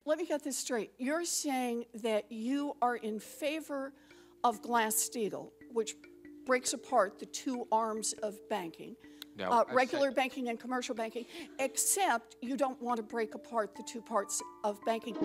let me get this straight. You're saying that you are in favor of Glass-Steagall, which breaks apart the two arms of banking, No, regular banking and commercial banking, except you don't want to break apart the two parts of banking.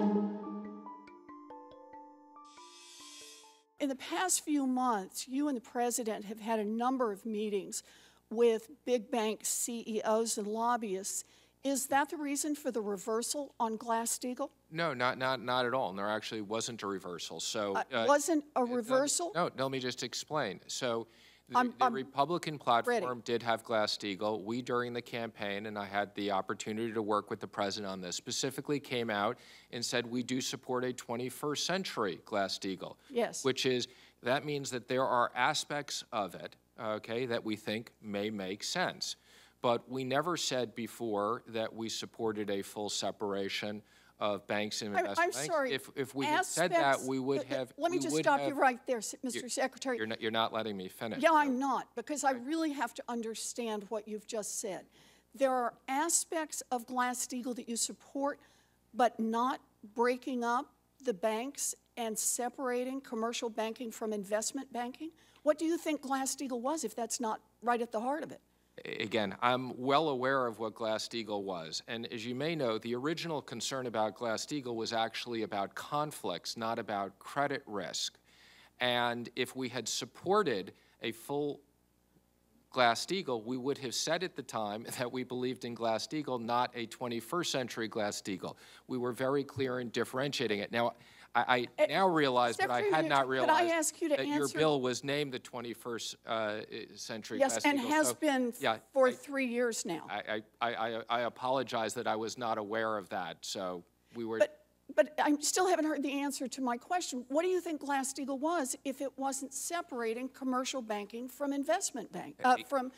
In the past few months, you and the president have had a number of meetings with big bank CEOs and lobbyists. Is that the reason for the reversal on Glass-Steagall? No, not at all. And there actually wasn't a reversal. So wasn't a reversal? No, let me just explain. So the Republican platform did have Glass-Steagall. We, during the campaign, and I had the opportunity to work with the president on this, specifically came out and said we do support a 21st century Glass-Steagall. Yes. Which is, that means that there are aspects of it, okay, that we think may make sense. But we never said before that we supported a full separation of banks and investment banks. I'm sorry. If we had said that, we would have. Let me just stop you right there, Mr. Secretary. You're not letting me finish. Yeah, I'm not, because I really have to understand what you've just said. There are aspects of Glass-Steagall that you support, but not breaking up the banks and separating commercial banking from investment banking? What do you think Glass-Steagall was, if that's not right at the heart of it? Again, I'm well aware of what Glass-Steagall was. And as you may know, the original concern about Glass-Steagall was actually about conflicts, not about credit risk. And if we had supported a full Glass-Steagall, we would have said at the time that we believed in Glass-Steagall, not a 21st century Glass-Steagall. We were very clear in differentiating it. Now, I now realize that I had not realized that your bill was named the 21st century Glass-Steagall. Yes, and has been for 3 years now. I apologize that I was not aware of that. So we were. But I still haven't heard the answer to my question. What do you think Glass-Steagall was if it wasn't separating commercial banking from investment bank, from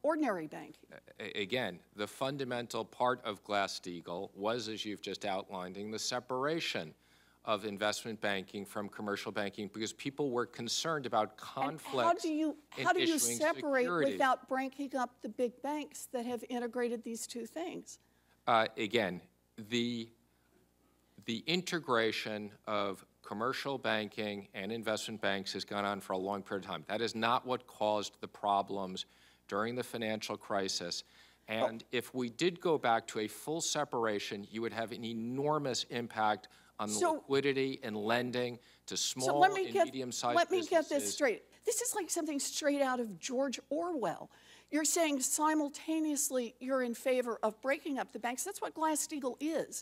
ordinary banking? Again, the fundamental part of Glass-Steagall was, as you've just outlining, the separation of investment banking from commercial banking, because people were concerned about conflicts. How do you separate without breaking up the big banks that have integrated these two things? Again, the integration of commercial banking and investment banks has gone on for a long period of time. That is not what caused the problems during the financial crisis. And if we did go back to a full separation, you would have an enormous impact on the liquidity and lending to small and medium-sized businesses. Let me get this straight. This is like something straight out of George Orwell. You're saying simultaneously you're in favor of breaking up the banks. That's what Glass-Steagall is.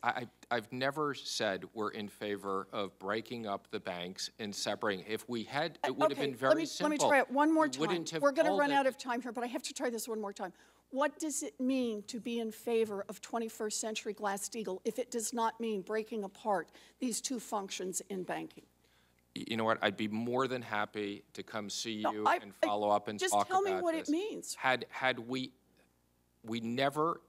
I've never said we're in favor of breaking up the banks and separating. If we had, it would have been very simple. Let me try it one more time. We're going to run out of time here, but I have to try this one more time. What does it mean to be in favor of 21st century Glass-Steagall if it does not mean breaking apart these two functions in banking? You know what? I'd be more than happy to come see you and follow up and talk about this. Just tell me what it means. Had we never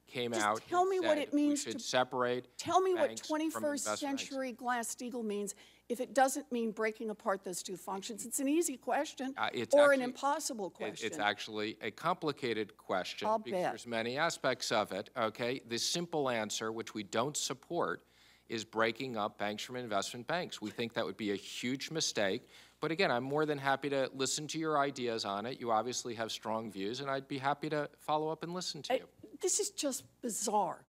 came out and tell me what it means we should separate. Tell me what 21st century Glass-Steagall means if it doesn't mean breaking apart those two functions. It's an easy question or an impossible question. It's actually a complicated question because there's many aspects of it. Okay, the simple answer, which we don't support, is breaking up banks from investment banks. We think that would be a huge mistake. But again, I'm more than happy to listen to your ideas on it. You obviously have strong views, and I'd be happy to follow up and listen to you. This is just bizarre.